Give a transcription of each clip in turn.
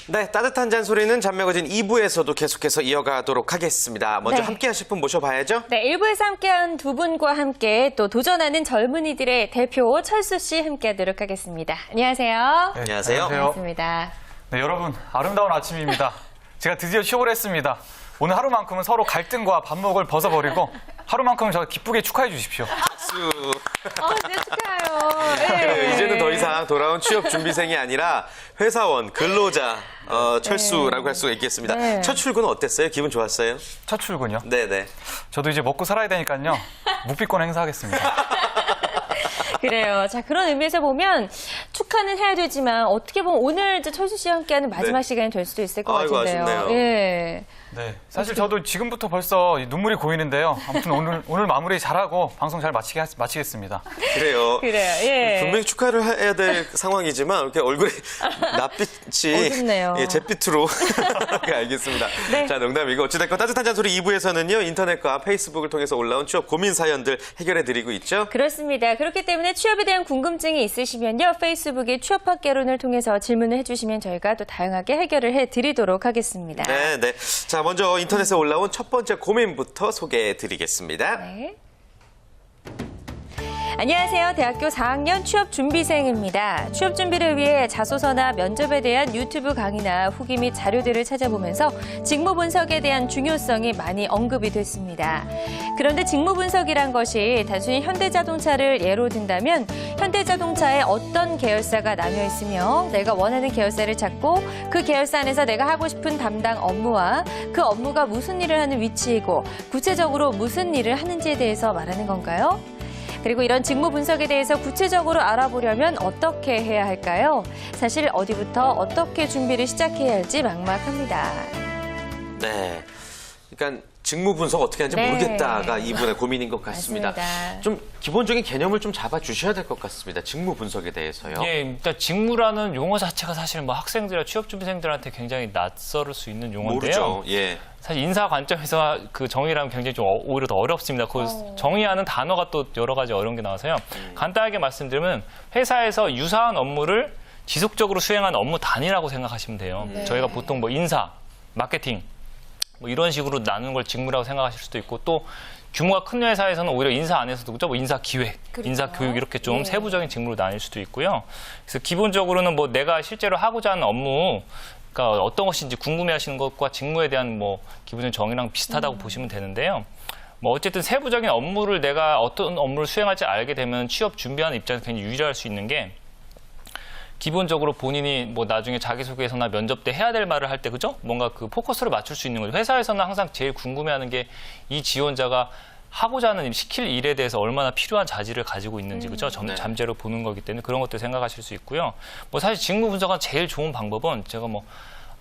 네, 따뜻한 잔소리는 잔매거진 2부에서도 계속해서 이어가도록 하겠습니다. 먼저 네. 함께 하실 분 모셔봐야죠. 네, 1부에서 함께한 두 분과 함께 또 도전하는 젊은이들의 대표 철수 씨 함께하도록 하겠습니다. 안녕하세요. 네, 안녕하세요. 반갑습니다. 네, 여러분 아름다운 아침입니다. 제가 드디어 취업을 했습니다. 오늘 하루만큼은 서로 갈등과 반목을 벗어버리고 하루만큼은 저 기쁘게 축하해 주십시오. 박수. 네, 축하해요. 네. 이제는 더 이상 돌아온 취업 준비생이 아니라 회사원, 근로자, 철수라고 할 수가 있겠습니다. 네. 첫 출근은 어땠어요? 기분 좋았어요? 첫 출근이요? 네네. 저도 이제 먹고 살아야 되니까요. 묵비권 행사하겠습니다. 그래요. 자, 그런 의미에서 보면 축하는 해야 되지만 어떻게 보면 오늘 이제 철수 씨와 함께하는 마지막 네. 시간이 될 수도 있을 것 아이고, 같은데요. 아쉽네요. 예. 네, 사실 저도 지금부터 벌써 눈물이 고이는데요. 아무튼 오늘 마무리 잘하고 방송 잘 마치겠습니다. 그래요. 그래요. 예. 분명히 축하를 해야 될 상황이지만 이렇게 얼굴에 낯빛이 어둡네요. 예, 잿빛으로 알겠습니다. 네. 자, 농담이고 어찌됐건 따뜻한 잔소리 2부에서는요. 인터넷과 페이스북을 통해서 올라온 취업 고민 사연들 해결해드리고 있죠. 그렇습니다. 그렇기 때문에 취업에 대한 궁금증이 있으시면요. 페이스북에 취업학개론을 통해서 질문을 해주시면 저희가 또 다양하게 해결을 해드리도록 하겠습니다. 네, 네. 자, 먼저 인터넷에 올라온 첫 번째 고민부터 소개해드리겠습니다. 네. 안녕하세요. 대학교 4학년 취업준비생입니다. 취업준비를 위해 자소서나 면접에 대한 유튜브 강의나 후기 및 자료들을 찾아보면서 직무 분석에 대한 중요성이 많이 언급이 됐습니다. 그런데 직무 분석이란 것이 단순히 현대자동차를 예로 든다면 현대자동차에 어떤 계열사가 나뉘어 있으며 내가 원하는 계열사를 찾고 그 계열사 안에서 내가 하고 싶은 담당 업무와 그 업무가 무슨 일을 하는 위치이고 구체적으로 무슨 일을 하는지에 대해서 말하는 건가요? 그리고 이런 직무 분석에 대해서 구체적으로 알아보려면 어떻게 해야 할까요? 사실 어디부터 어떻게 준비를 시작해야 할지 막막합니다. 네. 그러니까 직무 분석 어떻게 하는지 네. 모르겠다가 이분의 고민인 것 같습니다. 맞습니다. 좀 기본적인 개념을 좀 잡아주셔야 될 것 같습니다. 직무 분석에 대해서요. 예, 일단 직무라는 용어 자체가 사실 뭐 학생들이나 취업준비생들한테 굉장히 낯설을 수 있는 용어인데요. 모르죠. 예. 사실 인사 관점에서 그 정의라면 굉장히 좀 오히려 더 어렵습니다. 그 정의하는 단어가 또 여러 가지 어려운 게 나와서요. 간단하게 말씀드리면 회사에서 유사한 업무를 지속적으로 수행하는 업무 단위라고 생각하시면 돼요. 저희가 보통 뭐 인사, 마케팅 뭐 이런 식으로 나누는 걸 직무라고 생각하실 수도 있고 또 규모가 큰 회사에서는 오히려 인사 안에서도 그죠? 뭐 인사 기획, 그렇죠. 인사 교육 이렇게 좀 네. 세부적인 직무로 나뉠 수도 있고요. 그래서 기본적으로는 뭐 내가 실제로 하고자 하는 업무 그러니까 어떤 것인지 궁금해하시는 것과 직무에 대한 뭐 기본적인 정의랑 비슷하다고 보시면 되는데요. 뭐 어쨌든 세부적인 업무를 내가 어떤 업무를 수행할지 알게 되면 취업 준비하는 입장에서 굉장히 유리할 수 있는 게 기본적으로 본인이 뭐 나중에 자기소개서나 면접 때 해야 될 말을 할 때 그죠? 뭔가 그 포커스를 맞출 수 있는 거죠. 회사에서는 항상 제일 궁금해하는 게 이 지원자가 하고자 하는 시킬 일에 대해서 얼마나 필요한 자질을 가지고 있는지 그죠? 네. 잠재로 보는 거기 때문에 그런 것들 생각하실 수 있고요. 뭐 사실 직무 분석한 제일 좋은 방법은 제가 뭐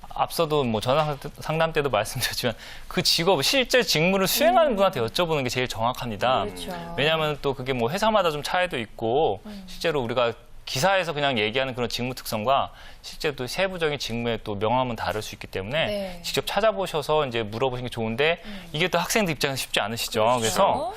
앞서도 뭐 전화 상담 때도 말씀드렸지만 그 직업 실제 직무를 수행하는 분한테 여쭤보는 게 제일 정확합니다. 그렇죠. 왜냐하면 또 그게 뭐 회사마다 좀 차이도 있고 실제로 우리가 기사에서 그냥 얘기하는 그런 직무 특성과 실제 또 세부적인 직무의 또 명함은 다를 수 있기 때문에 네. 직접 찾아보셔서 이제 물어보시는 게 좋은데 이게 또 학생들 입장에서 쉽지 않으시죠. 그렇죠. 그래서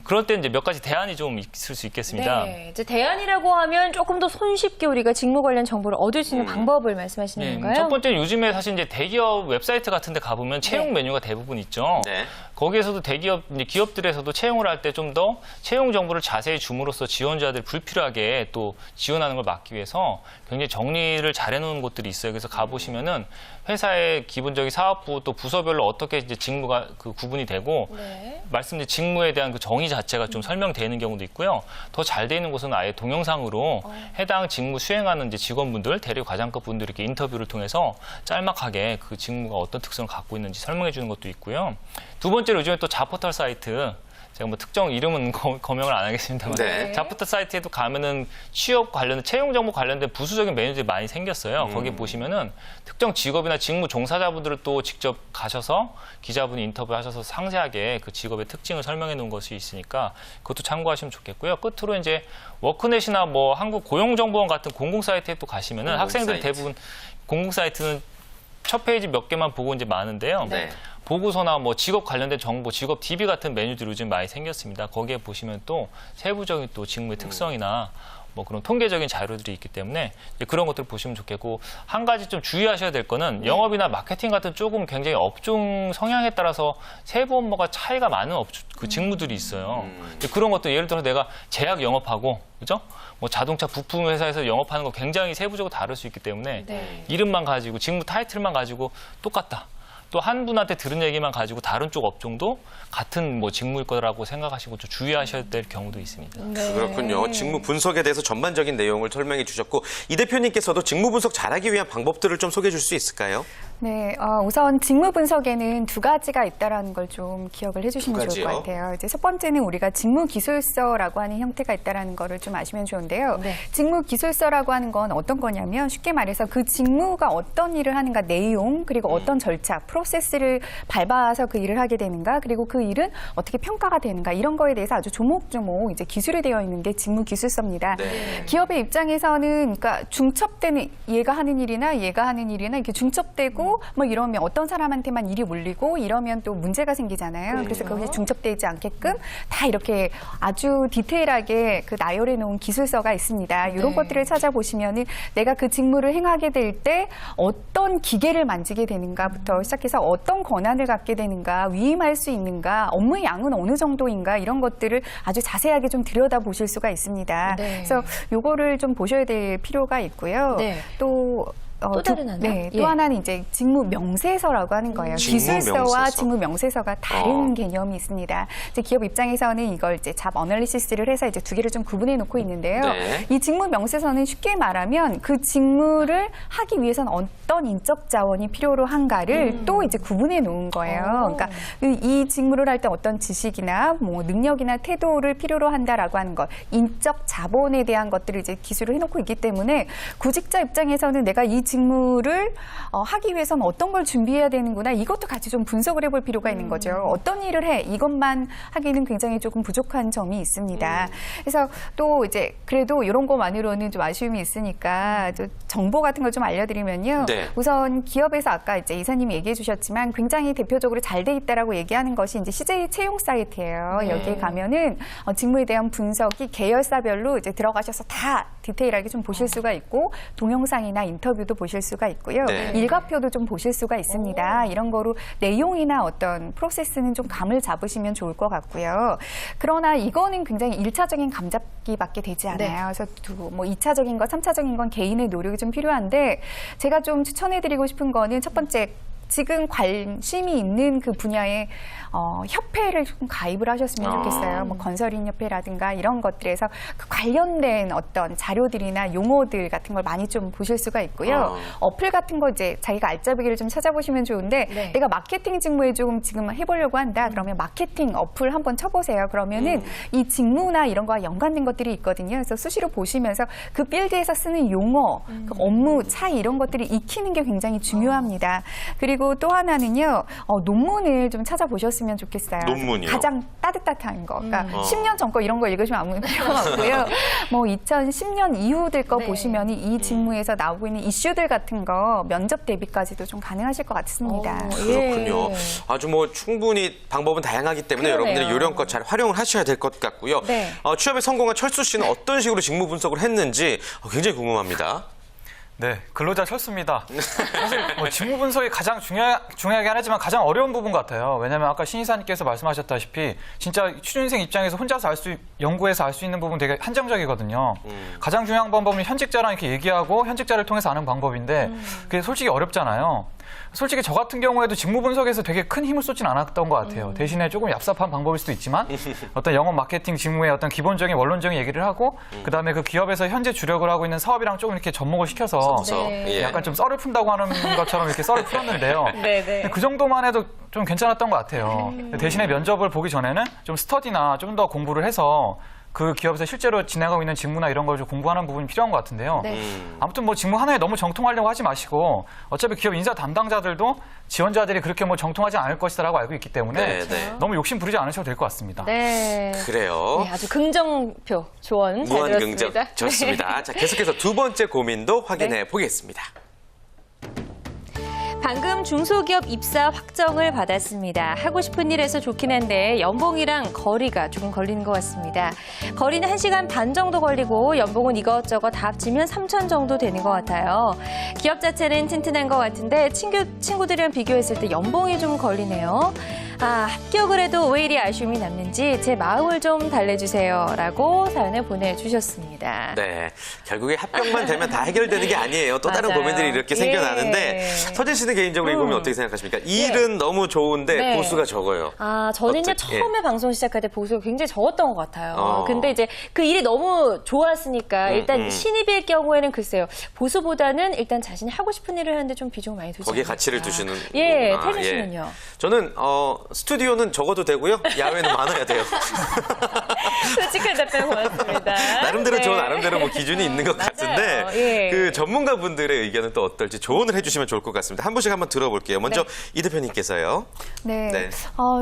그럴 때 이제 몇 가지 대안이 좀 있을 수 있겠습니다. 네. 이제 대안이라고 하면 조금 더 손쉽게 우리가 직무 관련 정보를 얻을 수 있는 방법을 말씀하시는 네, 건가요? 첫 번째 요즘에 사실 이제 대기업 웹사이트 같은 데 가보면 채용 네. 메뉴가 대부분 있죠. 네. 거기에서도 대기업, 이제 기업들에서도 채용을 할 때 좀 더 채용 정보를 자세히 줌으로써 지원자들 불필요하게 또 지원하는 걸 막기 위해서 굉장히 정리를 잘 해놓은 곳들이 있어요. 그래서 가보시면은 회사의 기본적인 사업부 또 부서별로 어떻게 이제 직무가 그 구분이 되고 네. 말씀드린 직무에 대한 그 정의 자체가 좀 설명되는 경우도 있고요. 더 잘 돼 있는 곳은 아예 동영상으로 해당 직무 수행하는 이제 직원분들, 대리 과장급 분들 이렇게 인터뷰를 통해서 짤막하게 그 직무가 어떤 특성을 갖고 있는지 설명해 주는 것도 있고요. 두 번째로 요즘에 또 자포털 사이트 제가 뭐 특정 이름은 거명을 안 하겠습니다만 네. 자포털 사이트에도 가면은 취업 관련 채용 정보 관련된 부수적인 메뉴들이 많이 생겼어요. 거기 보시면은 특정 직업이나 직무 종사자분들을 또 직접 가셔서 기자분이 인터뷰하셔서 상세하게 그 직업의 특징을 설명해 놓은 것이 있으니까 그것도 참고하시면 좋겠고요. 끝으로 이제 워크넷이나 뭐 한국고용정보원 같은 공공 사이트에 또 가시면은 공공 학생들이 사이트. 대부분 공공 사이트는 첫 페이지 몇 개만 보고 이제 많은데요. 네. 보고서나 뭐 직업 관련된 정보, 직업 DB 같은 메뉴들이 요즘 많이 생겼습니다. 거기에 보시면 또 세부적인 또 직무의 특성이나 뭐 그런 통계적인 자료들이 있기 때문에 이제 그런 것들 보시면 좋겠고 한 가지 좀 주의하셔야 될 거는 영업이나 마케팅 같은 조금 굉장히 업종 성향에 따라서 세부 업무가 차이가 많은 그 직무들이 있어요. 근데 그런 것도 예를 들어 내가 제약 영업하고 그죠? 뭐 자동차 부품 회사에서 영업하는 거 굉장히 세부적으로 다를 수 있기 때문에 이름만 가지고 직무 타이틀만 가지고 똑같다. 또 한 분한테 들은 얘기만 가지고 다른 쪽 업종도 같은 뭐 직무일 거라고 생각하시고 좀 주의하셔야 될 경우도 있습니다. 그렇군요. 직무 분석에 대해서 전반적인 내용을 설명해 주셨고 이 대표님께서도 직무 분석 잘하기 위한 방법들을 좀 소개해 줄 수 있을까요? 네, 우선 직무 분석에는 두 가지가 있다라는 걸 좀 기억을 해주시면 좋을 것 같아요. 이제 첫 번째는 우리가 직무 기술서라고 하는 형태가 있다라는 거를 좀 아시면 좋은데요. 네. 직무 기술서라고 하는 건 어떤 거냐면 쉽게 말해서 그 직무가 어떤 일을 하는가 내용 그리고 어떤 절차, 프로세스를 밟아서 그 일을 하게 되는가 그리고 그 일은 어떻게 평가가 되는가 이런 거에 대해서 아주 조목조목 이제 기술이 되어 있는 게 직무 기술서입니다. 네. 기업의 입장에서는 그러니까 중첩되는 얘가 하는 일이나 얘가 하는 일이나 이렇게 중첩되고 뭐 이러면 어떤 사람한테만 일이 몰리고 이러면 또 문제가 생기잖아요. 그래서 거기에 중첩되지 않게끔 다 이렇게 아주 디테일하게 그 나열해 놓은 기술서가 있습니다. 이런 것들을 찾아보시면은 내가 그 직무를 행하게 될 때 어떤 기계를 만지게 되는가부터 시작해서 어떤 권한을 갖게 되는가, 위임할 수 있는가, 업무의 양은 어느 정도인가 이런 것들을 아주 자세하게 좀 들여다보실 수가 있습니다. 그래서 요거를 좀 보셔야 될 필요가 있고요. 또 다른 하나? 네, 또 하나는 이제 직무 명세서라고 하는 거예요. 기술서와 직무 명세서가 다른 개념이 있습니다. 이제 기업 입장에서는 이걸 이제 잡 어널리시스를 해서 이제 두 개를 좀 구분해 놓고 있는데요. 이 직무 명세서는 쉽게 말하면 그 직무를 하기 위해서는 어떤 인적 자원이 필요로 한가를 또 이제 구분해 놓은 거예요. 그러니까 이 직무를 할 때 어떤 지식이나 뭐 능력이나 태도를 필요로 한다라고 하는 것, 인적 자본에 대한 것들을 이제 기술을 해놓고 있기 때문에 구직자 입장에서는 내가 이 직무를 하기 위해서는 어떤 걸 준비해야 되는구나 이것도 같이 좀 분석을 해볼 필요가 있는 거죠. 어떤 일을 해 이것만 하기는 굉장히 조금 부족한 점이 있습니다. 그래서 또 이제 그래도 이런 것만으로는 좀 아쉬움이 있으니까 또 정보 같은 걸 좀 알려드리면요. 우선 기업에서 아까 이제 이사님이 얘기해 주셨지만 굉장히 대표적으로 잘 돼 있다라고 얘기하는 것이 이제 CJ 채용 사이트예요. 여기에 가면은 직무에 대한 분석이 계열사별로 이제 들어가셔서 다 디테일하게 좀 보실 수가 있고 동영상이나 인터뷰도 보실 수가 있고요. 일과표도 좀 보실 수가 있습니다. 이런 거로 내용이나 어떤 프로세스는 좀 감을 잡으시면 좋을 것 같고요. 그러나 이거는 굉장히 1차적인 감잡기밖에 되지 않아요. 그래서 뭐 2차적인 거, 3차적인 건 개인의 노력이 좀 필요한데 제가 좀 추천해드리고 싶은 거는 첫 번째 지금 관심이 있는 그 분야에 협회를 좀 가입을 하셨으면 좋겠어요. 뭐 건설인협회라든가 이런 것들에서 그 관련된 어떤 자료들이나 용어들 같은 걸 많이 좀 보실 수가 있고요. 어플 같은 거 이제 자기가 알짜배기를 좀 찾아보시면 좋은데 내가 마케팅 직무에 좀 지금 해보려고 한다. 그러면 마케팅 어플 한번 쳐보세요. 그러면은 이 직무나 이런 거와 연관된 것들이 있거든요. 그래서 수시로 보시면서 그 필드에서 쓰는 용어, 그 업무 차이 이런 것들을 익히는 게 굉장히 중요합니다. 그리고 또 하나는요, 논문을 좀 찾아보셨으면 좋겠어요. 논문이요? 가장 따뜻한 거. 그러니까 10년 전 거 이런 거 읽으시면 아무 필요가 없고요. 뭐 2010년 이후들 거 보시면 이 직무에서 나오고 있는 이슈들 같은 거 면접 대비까지도 좀 가능하실 것 같습니다. 그렇군요. 아주 뭐 충분히 방법은 다양하기 때문에 여러분들이 요령껏 잘 활용을 하셔야 될 것 같고요. 취업에 성공한 철수 씨는 어떤 식으로 직무 분석을 했는지 굉장히 궁금합니다. 네, 근로자 철수입니다. 사실 뭐 직무 분석이 가장 중요하긴 하지만 가장 어려운 부분 같아요. 왜냐하면 아까 신 이사님께서 말씀하셨다시피 진짜 취준생 입장에서 혼자서 연구해서 알 수 있는 부분 되게 한정적이거든요. 가장 중요한 방법은 현직자랑 이렇게 얘기하고 현직자를 통해서 아는 방법인데 그게 솔직히 어렵잖아요. 솔직히 저 같은 경우에도 직무 분석에서 되게 큰 힘을 쏟진 않았던 것 같아요. 대신에 조금 얍삽한 방법일 수도 있지만 어떤 영업 마케팅 직무의 어떤 기본적인 원론적인 얘기를 하고 그다음에 그 기업에서 현재 주력을 하고 있는 사업이랑 조금 이렇게 접목을 시켜서 약간 좀 썰을 푼다고 하는 것처럼 이렇게 썰을 풀었는데요. 그 정도만 해도 좀 괜찮았던 것 같아요. 대신에 면접을 보기 전에는 좀 스터디나 좀 더 공부를 해서 그 기업에서 실제로 진행하고 있는 직무나 이런 걸 좀 공부하는 부분이 필요한 것 같은데요. 아무튼 뭐 직무 하나에 너무 정통하려고 하지 마시고 어차피 기업 인사 담당자들도 지원자들이 그렇게 뭐 정통하지 않을 것이다라고 알고 있기 때문에 너무 욕심 부리지 않으셔도 될 것 같습니다. 그래요. 아주 긍정표 조언 잘 무한 긍정 들었습니다. 좋습니다. 자, 계속해서 두 번째 고민도 확인해 보겠습니다. 방금 중소기업 입사 확정을 받았습니다. 하고 싶은 일에서 좋긴 한데 연봉이랑 거리가 조금 걸리는 것 같습니다. 거리는 1시간 반 정도 걸리고 연봉은 이것저것 다 합치면 3천 정도 되는 것 같아요. 기업 자체는 튼튼한 것 같은데 친구들이랑 비교했을 때 연봉이 좀 걸리네요. 합격을 해도 왜 이리 아쉬움이 남는지 제 마음을 좀 달래주세요. 라고 사연을 보내주셨습니다. 네. 결국에 합격만 되면 다 해결되는 게 아니에요. 또 다른 맞아요. 고민들이 이렇게 예. 생겨나는데 서진 씨는 개인적으로 이 고민 어떻게 생각하십니까? 일은 너무 좋은데 네. 보수가 적어요. 저는요, 어떻게- 처음에 방송 시작할 때 보수가 굉장히 적었던 것 같아요. 어. 근데 이제 그 일이 너무 좋았으니까 일단 신입일 경우에는 글쎄요, 보수보다는 일단 자신이 하고 싶은 일을 하는데 좀 비중을 많이 두지 거기에 않을까. 가치를 두시는. 예, 거구나. 태진 씨는요? 저는 스튜디오는 적어도 되고요. 야외는 많아야 돼요. 솔직한 답변 고맙습니다. 나름대로 네. 좋은 나름대로 뭐 기준이 있는 것 맞아요. 같은데 예. 그 전문가분들의 의견은 또 어떨지 조언을 해주시면 좋을 것 같습니다. 한 분씩 한번 들어볼게요. 먼저 네. 이 대표님께서요. 네. 네.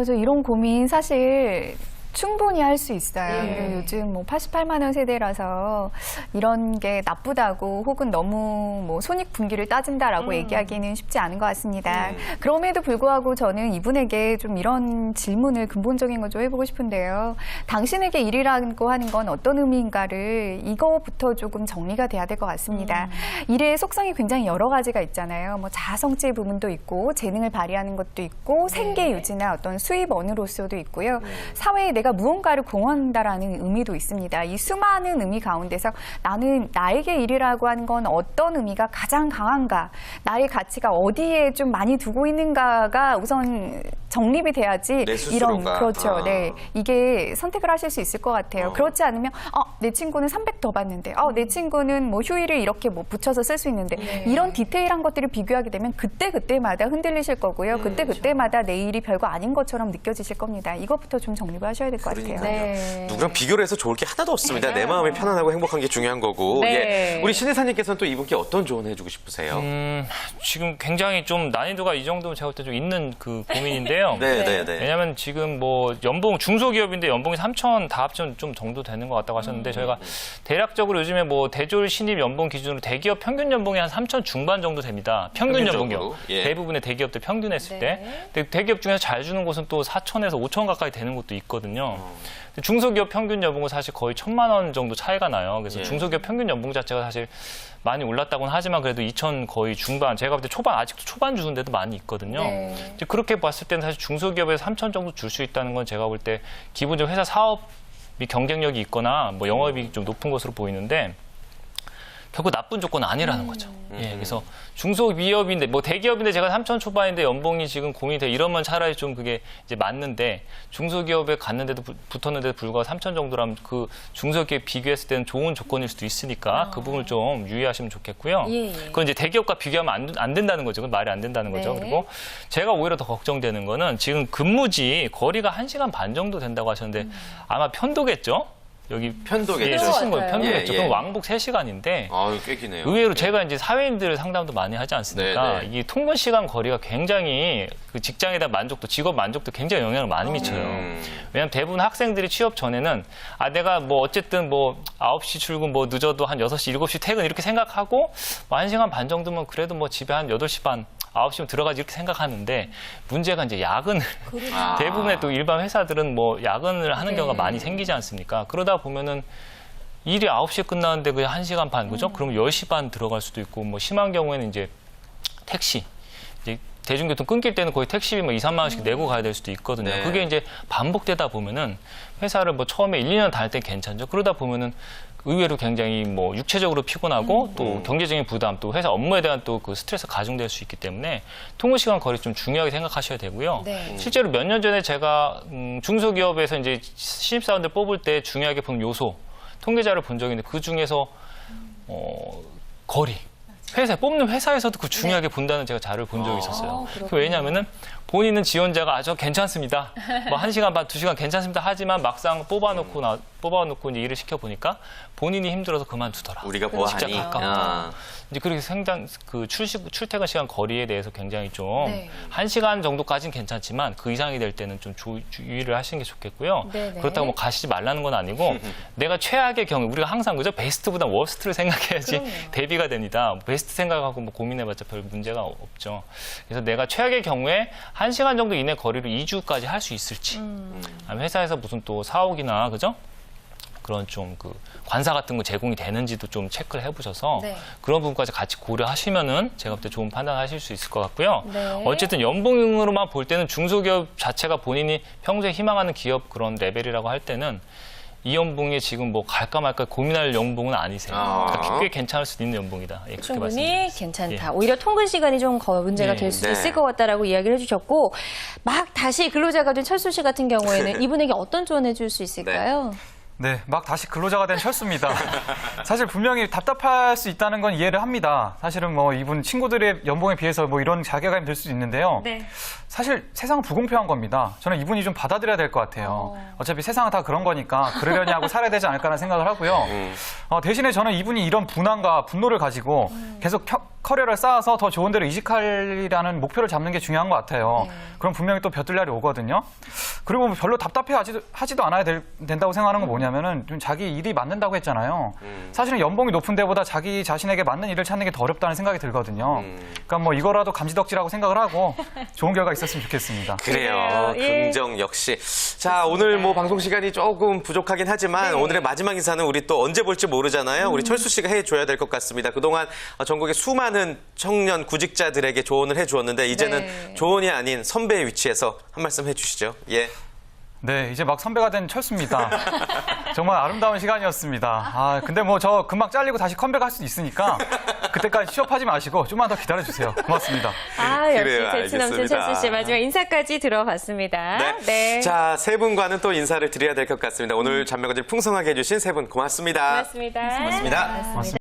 저 이런 고민 사실 충분히 할 수 있어요. 요즘 뭐 88만 원 세대라서 이런 게 나쁘다고 혹은 너무 뭐 손익분기를 따진다라고 얘기하기는 쉽지 않은 것 같습니다. 그럼에도 불구하고 저는 이분에게 좀 이런 질문을 근본적인 걸 좀 해보고 싶은데요. 당신에게 일이라고 하는 건 어떤 의미인가를 이거부터 조금 정리가 돼야 될 것 같습니다. 일의 속성이 굉장히 여러 가지가 있잖아요. 뭐 자아성취의 부분도 있고 재능을 발휘하는 것도 있고 생계 유지나 어떤 수입원으로서도 있고요. 사회에 내가 무언가를 공헌한다라는 의미도 있습니다. 이 수많은 의미 가운데서 나는 나에게 일이라고 하는 건 어떤 의미가 가장 강한가, 나의 가치가 어디에 좀 많이 두고 있는가가 우선 정립이 돼야지 내 스스로가. 그렇죠. 네, 이게 선택을 하실 수 있을 것 같아요. 그렇지 않으면 내 친구는 300 더 받는데, 내 친구는 뭐 휴일을 이렇게 뭐 붙여서 쓸 수 있는데 이런 디테일한 것들을 비교하게 되면 그때마다 흔들리실 거고요. 그때마다 내 일이 별거 아닌 것처럼 느껴지실 겁니다. 이것부터 좀 정립을 하셔야 될 것 같아요. 네. 누구랑 비교를 해서 좋을 게 하나도 없습니다. 내 마음이 편안하고 행복한 게 중요한 거고. 네. 예. 우리 신혜사님께서는 또 이분께 어떤 조언을 해주고 싶으세요? 지금 굉장히 좀 난이도가 이 정도면 제가 볼 때 좀 있는 그 고민인데요. 네. 왜냐하면 지금 뭐 연봉 중소기업인데 연봉이 3천 다 합치면 좀 정도 되는 것 같다고 하셨는데 저희가 대략적으로 요즘에 뭐 대졸 신입 연봉 기준으로 대기업 평균 연봉이 한 3천 중반 정도 됩니다. 평균 평균적으로. 연봉이요. 예. 대부분의 대기업들 평균했을 때. 근데 대기업 중에서 잘 주는 곳은 또 4천에서 5천 가까이 되는 곳도 있거든요. 근데 중소기업 평균 연봉은 사실 거의 1,000만 원 정도 차이가 나요. 그래서 예. 중소기업 평균 연봉 자체가 사실 많이 올랐다고는 하지만 그래도 2천 거의 중반, 제가 볼 때 초반, 아직도 초반 주는 데도 많이 있거든요. 네. 이제 그렇게 봤을 때는 사실 중소기업에서 3천 정도 줄 수 있다는 건 제가 볼 때 기본적으로 회사 사업이 경쟁력이 있거나 뭐 영업이익이 좀 높은 것으로 보이는데 결국 나쁜 조건은 아니라는 거죠. 예, 그래서 중소기업인데 뭐 대기업인데 제가 3천 초반인데 연봉이 지금 고민이 돼 이러면 차라리 좀 그게 이제 맞는데 중소기업에 갔는데도 붙었는데도 불구하고 3천 정도라면 그 중소기업 비교했을 때는 좋은 조건일 수도 있으니까 그 부분을 좀 유의하시면 좋겠고요. 예. 그건 이제 대기업과 비교하면 안 된다는 거죠. 그건 말이 안 된다는 거죠. 네. 그리고 제가 오히려 더 걱정되는 거는 지금 근무지 거리가 1시간 반 정도 된다고 하셨는데 아마 편도겠죠? 여기 편도겠죠. 예, 쓰신 거예요. 같아요. 편도겠죠. 예, 예. 그럼 왕복 3시간인데 아유, 꽤 기네요. 의외로 제가 이제 사회인들 상담도 많이 하지 않습니까? 네, 네. 이 통근 시간 거리가 굉장히 그 직장에 대한 만족도, 직업 만족도 굉장히 영향을 많이 미쳐요. 왜냐하면 대부분 학생들이 취업 전에는 내가 뭐 어쨌든 뭐 9시 출근 뭐 늦어도 한 6시, 7시 퇴근 이렇게 생각하고 뭐 1시간 반 정도면 그래도 뭐 집에 한 8시 반 9시면 들어가지 이렇게 생각하는데 문제가 이제 야근을 대부분의 또 일반 회사들은 뭐 야근을 하는 경우가 많이 생기지 않습니까? 그러다 보면은 일이 9시에 끝나는데 그냥 1시간 반, 그죠? 그러면 10시 반 들어갈 수도 있고, 뭐 심한 경우에는 이제 택시, 이제 대중교통 끊길 때는 거의 택시비 뭐 2, 3만 원씩 내고 가야 될 수도 있거든요. 네. 그게 이제 반복되다 보면은 회사를 뭐 처음에 1, 2년 다닐 땐 괜찮죠. 그러다 보면은 의외로 굉장히 뭐 육체적으로 피곤하고 또 경제적인 부담, 또 회사 업무에 대한 또 그 스트레스가 가중될 수 있기 때문에 통근 시간 거리 좀 중요하게 생각하셔야 되고요. 네. 실제로 몇 년 전에 제가 중소기업에서 이제 신입사원들 뽑을 때 중요하게 본 요소 통계자를 본 적이 있는데 그 중에서 거리. 뽑는 회사에서도 그 중요하게 본다는 제가 자료를 본 적이 있었어요. 왜냐하면은 본인은 지원자가 아주 괜찮습니다. 뭐 1시간 반, 2시간 괜찮습니다. 하지만 막상 뽑아놓고 이제 일을 시켜보니까 본인이 힘들어서 그만두더라. 우리가 직장 보아하니. 가깝다. 이제 그렇게 상당 그 출퇴근 시간 거리에 대해서 굉장히 좀 네. 1시간 정도까지는 괜찮지만 그 이상이 될 때는 좀 주의를 하시는 게 좋겠고요. 네네. 그렇다고 뭐 가시지 말라는 건 아니고 내가 최악의 경우 우리가 항상 그죠 베스트보다 워스트를 생각해야지 대비가 됩니다. 베스트 생각하고 뭐 고민해봤자 별 문제가 없죠. 그래서 내가 최악의 경우에 1시간 정도 이내 거리로 2주까지 할 수 있을지, 아니면 회사에서 무슨 또 사옥이나 그죠? 그런 좀 그 관사 같은 거 제공이 되는지도 좀 체크를 해보셔서 네. 그런 부분까지 같이 고려하시면은 제가 볼 때 좋은 판단하실 수 있을 것 같고요. 네. 어쨌든 연봉으로만 볼 때는 중소기업 자체가 본인이 평소에 희망하는 기업 그런 레벨이라고 할 때는 이 연봉에 지금 뭐 갈까 말까 고민할 연봉은 아니세요. 그러니까 꽤 괜찮을 수도 있는 연봉이다. 예, 그렇게 충분히 말씀드립니다. 괜찮다. 예. 오히려 통근 시간이 좀 문제가 될 수도 네. 있을 것 같다라고 이야기를 해주셨고 막 다시 근로자가 된 철수 씨 같은 경우에는 이분에게 어떤 조언해 줄 수 있을까요? 네, 막 다시 근로자가 된 철수입니다. 사실 분명히 답답할 수 있다는 건 이해를 합니다. 사실은 뭐 이분 친구들의 연봉에 비해서 뭐 이런 자괴감이 들 수도 있는데요. 네. 사실 세상은 불공평한 겁니다. 저는 이분이 좀 받아들여야 될 것 같아요. 어차피 세상은 다 그런 거니까 그러려니 하고 살아야 되지 않을까라는 생각을 하고요. 대신에 저는 이분이 이런 분함과 분노를 가지고 계속 커리어를 쌓아서 더 좋은 데로 이직하려는 목표를 잡는 게 중요한 것 같아요. 그럼 분명히 또 벼들 날이 오거든요. 그리고 별로 답답해하지도 않아야 된다고 생각하는 건 뭐냐면은 좀 자기 일이 맞는다고 했잖아요. 사실은 연봉이 높은 데보다 자기 자신에게 맞는 일을 찾는 게 더 어렵다는 생각이 들거든요. 그러니까 뭐 이거라도 감지덕지라고 생각을 하고 좋은 결과 있었으면 좋겠습니다. 그래요. 예. 긍정 역시. 자, 오늘 뭐 방송 시간이 조금 부족하긴 하지만 오늘의 마지막 인사는 우리 또 언제 볼지 모르잖아요. 우리 철수 씨가 해줘야 될 것 같습니다. 그동안 전국의 수많은 청년 구직자들에게 조언을 해주었는데 이제는 네. 조언이 아닌 선배의 위치에서 한 말씀 해주시죠. 예. 네, 이제 막 선배가 된 철수입니다. 정말 아름다운 시간이었습니다. 근데 뭐 저 금방 잘리고 다시 컴백할 수도 있으니까 그때까지 취업하지 마시고 좀만 더 기다려주세요. 고맙습니다. 역시 그래요, 재치 넘치는 알겠습니다. 철수 씨 마지막 인사까지 들어봤습니다. 네. 자, 세 분과는 또 인사를 드려야 될 것 같습니다. 오늘 잔명거들 풍성하게 해주신 세 분 고맙습니다. 고맙습니다. 고맙습니다. 고맙습니다.